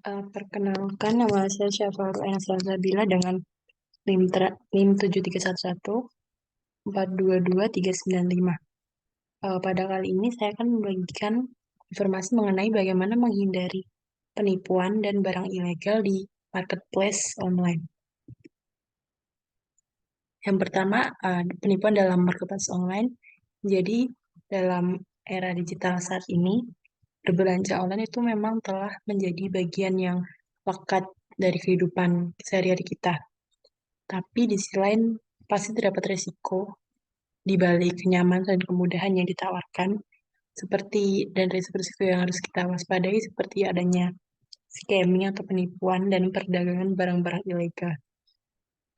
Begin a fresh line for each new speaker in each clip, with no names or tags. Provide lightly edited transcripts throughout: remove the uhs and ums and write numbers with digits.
Perkenalkan, nama saya Syafaru Aina Salsabila dengan NIM 73114223955. Pada kali ini saya akan membagikan informasi mengenai bagaimana menghindari penipuan dan barang ilegal di marketplace online. Yang pertama, penipuan dalam marketplace online. Jadi, dalam era digital saat ini, berbelanja online itu memang telah menjadi bagian yang lekat dari kehidupan sehari-hari kita. Tapi di sisi lain, pasti terdapat resiko di balik kenyamanan dan kemudahan yang ditawarkan, dan risiko-risiko yang harus kita waspadai seperti adanya scamming atau penipuan dan perdagangan barang-barang ilegal.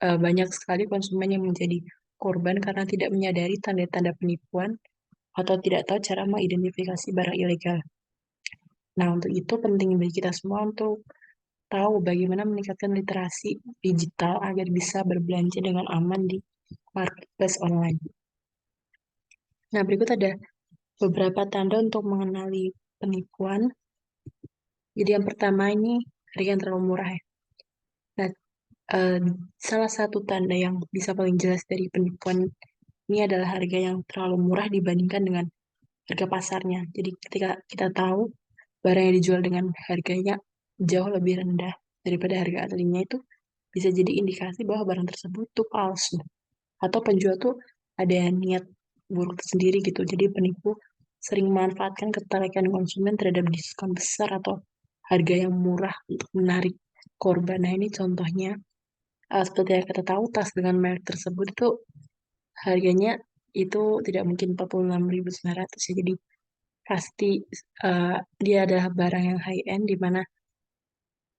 Banyak sekali konsumen yang menjadi korban karena tidak menyadari tanda-tanda penipuan atau tidak tahu cara mengidentifikasi barang ilegal. Nah, untuk itu penting bagi kita semua untuk tahu bagaimana meningkatkan literasi digital agar bisa berbelanja dengan aman di marketplace online. Nah, berikut ada beberapa tanda untuk mengenali penipuan. Jadi yang pertama ini harga yang terlalu murah ya. Nah, eh, salah satu tanda yang bisa paling jelas dari penipuan ini adalah harga yang terlalu murah dibandingkan dengan harga pasarnya. Jadi ketika kita tahu barang yang dijual dengan harganya jauh lebih rendah daripada harga aslinya, itu bisa jadi indikasi bahwa barang tersebut tuh palsu. Atau penjual tuh ada niat buruk tersendiri gitu. Jadi penipu sering memanfaatkan ketertarikan konsumen terhadap diskon besar atau harga yang murah untuk menarik korban. Nah, ini contohnya, seperti yang kita tahu, tas dengan merek tersebut itu harganya itu tidak mungkin 46.900 ya. Jadi pasti dia adalah barang yang high end di mana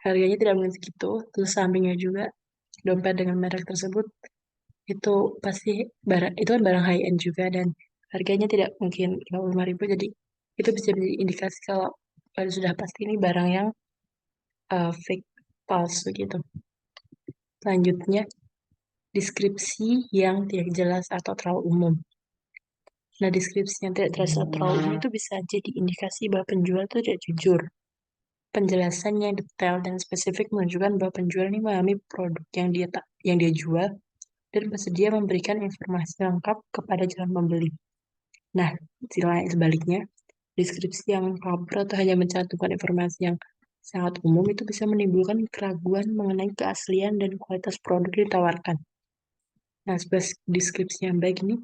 harganya tidak mungkin segitu. Terus sampingnya juga dompet dengan merek tersebut itu pasti itu kan barang high end juga dan harganya tidak mungkin 55.000. Jadi itu bisa menjadi indikasi kalau sudah pasti ini barang yang fake, palsu gitu. Selanjutnya, deskripsi yang tidak jelas atau terlalu umum. Nah, deskripsi yang tidak jelas atau terlalu umum itu bisa jadi indikasi bahwa penjual itu tidak jujur. Penjelasannya yang detail dan spesifik menunjukkan bahwa penjual ini memahami produk yang dia jual dan bersedia memberikan informasi lengkap kepada calon pembeli. Nah, sebaliknya, deskripsi yang kabur atau hanya mencantumkan informasi yang sangat umum itu bisa menimbulkan keraguan mengenai keaslian dan kualitas produk yang ditawarkan. Nah, deskripsi yang baik ini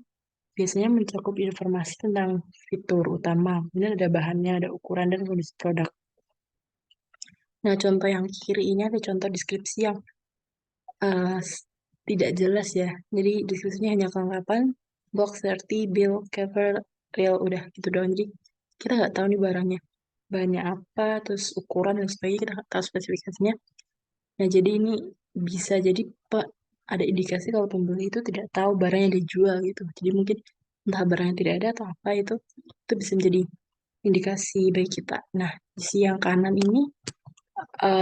biasanya mencakup informasi tentang fitur utama, kemudian ada bahannya, ada ukuran, dan kondisi produk. Nah, contoh yang kiri ini ada contoh deskripsi yang eh, tidak jelas ya. Jadi, deskripsinya hanya kelengkapan, box, 30, bill, cover, real, udah gitu doang. Jadi, kita nggak tahu nih barangnya. Bahannya apa, terus ukuran, dan sebagainya, kita nggak tahu spesifikasinya. Nah, jadi ini bisa jadi ada indikasi kalau pembeli itu tidak tahu barang yang dijual gitu. Jadi mungkin entah barang yang tidak ada atau apa itu bisa menjadi indikasi bagi kita. Nah, di sisi yang kanan ini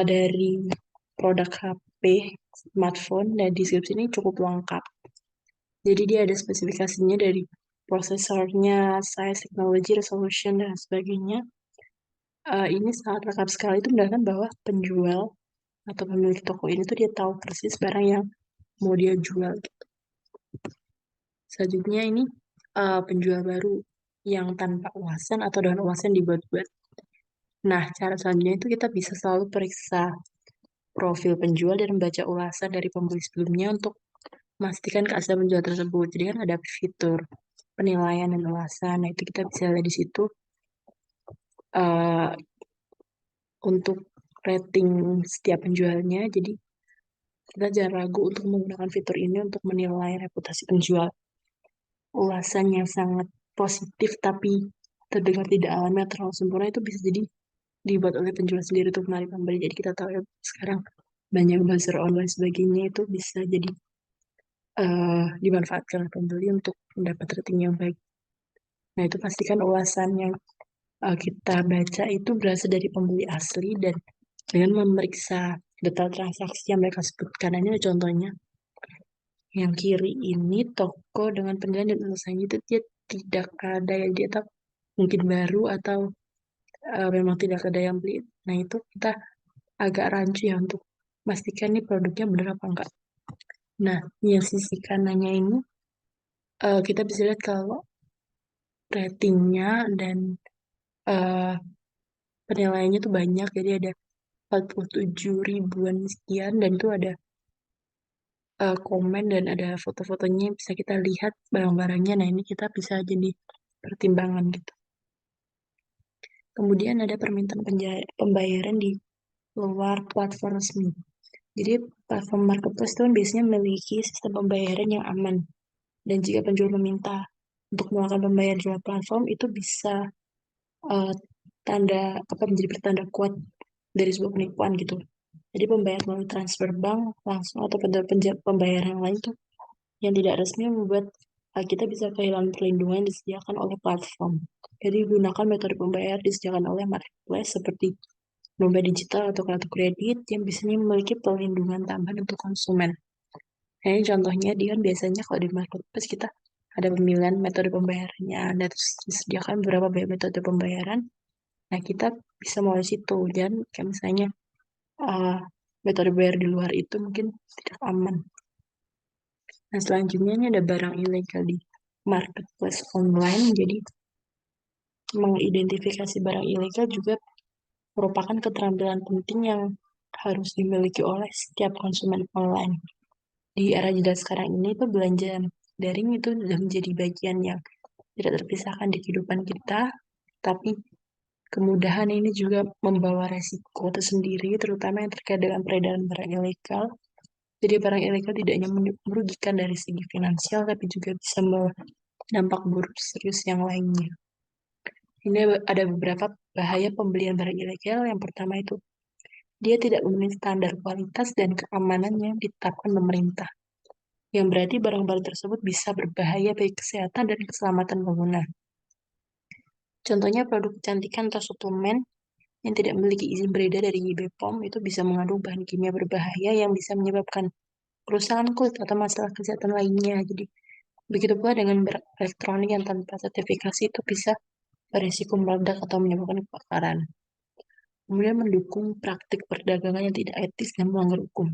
dari produk HP, smartphone, dan deskripsi ini cukup lengkap. Jadi dia ada spesifikasinya dari prosesornya, size, teknologi, resolution, dan sebagainya. Ini sangat lengkap sekali, itu menandakan bahwa penjual atau pemilik toko ini tuh dia tahu persis barang yang mau dia jual. Selanjutnya ini penjual baru yang tanpa ulasan atau dengan ulasan dibuat-buat. Nah, cara selanjutnya itu kita bisa selalu periksa profil penjual dan membaca ulasan dari pembeli sebelumnya untuk memastikan keaslian penjual tersebut. Jadi kan ada fitur penilaian dan ulasan. Nah, itu kita bisa lihat di situ eh, untuk rating setiap penjualnya. Jadi kita jangan ragu untuk menggunakan fitur ini untuk menilai reputasi penjual. Ulasan yang sangat positif tapi terdengar tidak alami atau terlalu sempurna itu bisa jadi dibuat oleh penjual sendiri untuk menarik pembeli. Jadi kita tahu ya sekarang banyak buzzer online sebagainya itu bisa jadi dimanfaatkan oleh pembeli untuk mendapat rating yang baik. Nah, itu pastikan ulasan yang kita baca itu berasal dari pembeli asli dan dengan memeriksa detail transaksi yang mereka sebutkan. Nah, ini ada contohnya. Yang kiri ini toko dengan penilaian dan ulasannya itu dia tidak ada yang dia tahu mungkin baru atau memang tidak ada yang beli. Nah, itu kita agak rancu ya untuk memastikan nih produknya benar apa enggak. Nah, yang sisi kanannya ini kita bisa lihat kalau ratingnya dan eh, penilaiannya tuh banyak, jadi ada 47 ribuan sekian, dan itu ada komen dan ada foto-fotonya bisa kita lihat barang-barangnya. Nah, ini kita bisa jadi pertimbangan gitu. Kemudian ada permintaan pembayaran di luar platform resmi. Jadi platform marketplace itu kan biasanya memiliki sistem pembayaran yang aman. Dan jika penjual meminta untuk melakukan pembayaran di luar platform, itu bisa eh, tanda apa menjadi pertanda kuat dari sebuah penipuan gitu. Jadi pembayaran melalui transfer bank langsung atau pembayaran yang lain tuh yang tidak resmi membuat kita bisa kehilangan perlindungan yang disediakan oleh platform. Jadi gunakan metode pembayaran disediakan oleh marketplace seperti dompet digital atau kartu kredit yang biasanya memiliki perlindungan tambahan untuk konsumen. Nah, ini contohnya dia kan biasanya kalau di marketplace kita ada pemilihan metode pembayarannya, dan terus disediakan beberapa metode pembayaran. Nah, kita bisa mulai situ dan kayak misalnya uh, metode bayar di luar itu mungkin tidak aman. Nah, selanjutnya ini ada barang ilegal di marketplace online. Jadi, mengidentifikasi barang ilegal juga merupakan keterampilan penting yang harus dimiliki oleh setiap konsumen online. Di era jeda sekarang ini tuh belanja daring itu sudah menjadi bagian yang tidak terpisahkan di kehidupan kita, tapi kemudahan ini juga membawa resiko tersendiri, terutama yang terkait dengan peredaran barang ilegal. Jadi barang ilegal tidak hanya merugikan dari segi finansial, tapi juga bisa dampak buruk serius yang lainnya. Ini ada beberapa bahaya pembelian barang ilegal. Yang pertama itu, dia tidak memenuhi standar kualitas dan keamanan yang ditetapkan pemerintah. Yang berarti barang-barang tersebut bisa berbahaya bagi kesehatan dan keselamatan pengguna. Contohnya produk kecantikan atau suplemen yang tidak memiliki izin beredar dari BPOM itu bisa mengandung bahan kimia berbahaya yang bisa menyebabkan kerusakan kulit atau masalah kesehatan lainnya. Jadi begitu pula dengan barang elektronik yang tanpa sertifikasi itu bisa berisiko meledak atau menyebabkan kebakaran. Kemudian mendukung praktik perdagangan yang tidak etis dan melanggar hukum.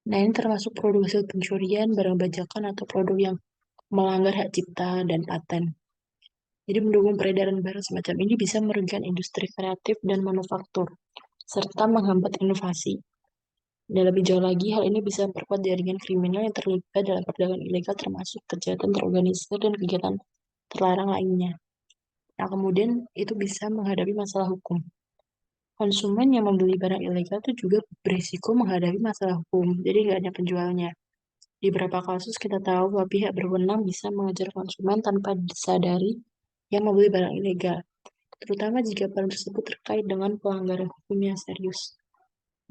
Nah, ini termasuk produk hasil pencurian, barang bajakan, atau produk yang melanggar hak cipta dan paten. Jadi mendukung peredaran barang semacam ini bisa merugikan industri kreatif dan manufaktur, serta menghambat inovasi. Dan lebih jauh lagi, hal ini bisa memperkuat jaringan kriminal yang terlibat dalam perdagangan ilegal termasuk kejahatan terorganisir dan kegiatan terlarang lainnya. Nah, kemudian itu bisa menghadapi masalah hukum. Konsumen yang membeli barang ilegal itu juga berisiko menghadapi masalah hukum. Jadi nggak hanya penjualnya. Di beberapa kasus kita tahu bahwa pihak berwenang bisa mengejar konsumen tanpa disadari yang membeli barang ilegal, terutama jika barang tersebut terkait dengan pelanggaran hukum yang serius.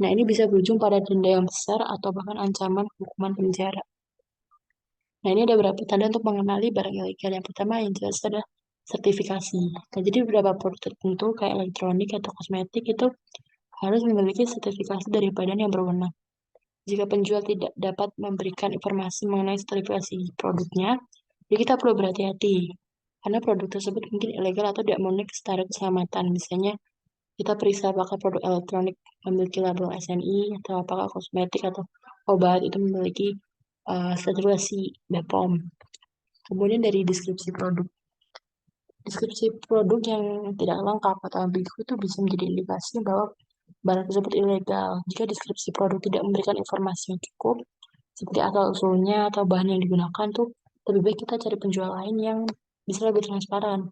Nah, ini bisa berujung pada denda yang besar atau bahkan ancaman hukuman penjara. Nah, ini ada beberapa tanda untuk mengenali barang ilegal. Yang pertama yang jelas adalah sertifikasi. Nah, jadi beberapa produk tertentu kayak elektronik atau kosmetik itu harus memiliki sertifikasi dari badan yang berwenang. Jika penjual tidak dapat memberikan informasi mengenai sertifikasi produknya, jadi kita perlu berhati-hati. Karena produk tersebut mungkin ilegal atau tidak memenuhi standar keselamatan. Misalnya, kita periksa apakah produk elektronik memiliki label SNI, atau apakah kosmetik atau obat itu memiliki sertifikasi BPOM. Kemudian dari deskripsi produk. Deskripsi produk yang tidak lengkap atau ambigu itu bisa menjadi indikasi bahwa barang tersebut ilegal. Jika deskripsi produk tidak memberikan informasi yang cukup, seperti asal-usulnya atau bahan yang digunakan, tuh lebih baik kita cari penjual lain yang bisa lebih transparan.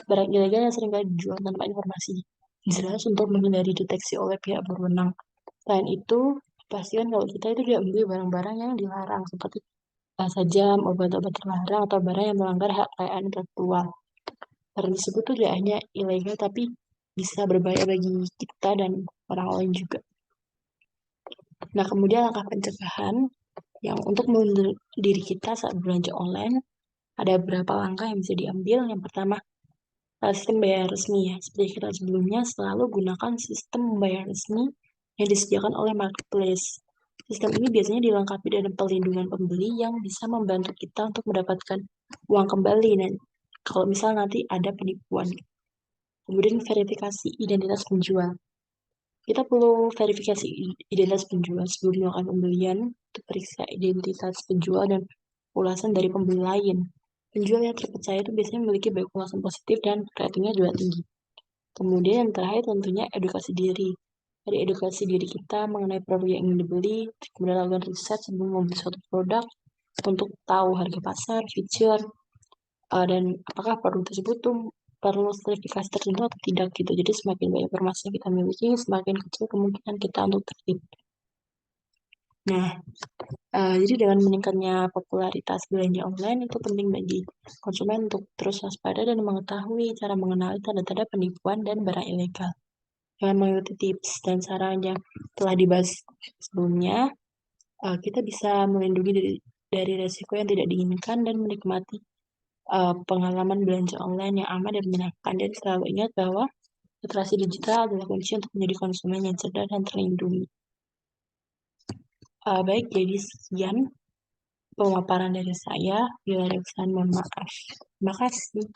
Barang ilegal yang seringkali dijual tanpa informasi jelas untuk menghindari deteksi oleh pihak berwenang. Selain itu, pastikan kalau kita itu tidak membeli barang-barang yang dilarang, seperti jam, obat-obat terlarang, atau barang yang melanggar hak kekayaan intelektual. Barang tersebut tuh tidak hanya ilegal, tapi bisa berbahaya bagi kita dan orang lain juga. Nah, kemudian langkah pencegahan yang untuk melindungi diri kita saat belanja online, ada beberapa langkah yang bisa diambil. Yang pertama, sistem bayar resmi ya. Seperti kita sebelumnya, selalu gunakan sistem bayar resmi yang disediakan oleh marketplace. Sistem ini biasanya dilengkapi dengan pelindungan pembeli yang bisa membantu kita untuk mendapatkan uang kembali. Dan kalau misal nanti ada penipuan. Kemudian verifikasi identitas penjual. Kita perlu verifikasi identitas penjual sebelum melakukan pembelian, untuk periksa identitas penjual dan ulasan dari pembeli lain. Penjual yang terpercaya itu biasanya memiliki banyak ulasan positif dan ratingnya juga tinggi. Kemudian yang terakhir tentunya edukasi diri. Dari edukasi diri kita mengenai produk yang ingin dibeli, kemudian lakukan riset sebelum membeli suatu produk untuk tahu harga pasar, feature, dan apakah produk tersebut tuh perlu sertifikasi tertentu atau tidak gitu. Jadi semakin banyak informasi yang kita miliki, semakin kecil kemungkinan kita untuk tertipu. Nah, jadi dengan meningkatnya popularitas belanja online itu penting bagi konsumen untuk terus waspada dan mengetahui cara mengenali tanda-tanda penipuan dan barang ilegal. Dengan mengikuti tips dan saran yang telah dibahas sebelumnya, kita bisa melindungi dari resiko yang tidak diinginkan dan menikmati pengalaman belanja online yang aman dan menyenangkan. Dan selalu ingat bahwa literasi digital adalah kunci untuk menjadi konsumen yang cerdas dan terlindungi. Baik, jadi sekian pemaparan dari saya. Bila ada kesalahan, mohon maaf. Terima kasih.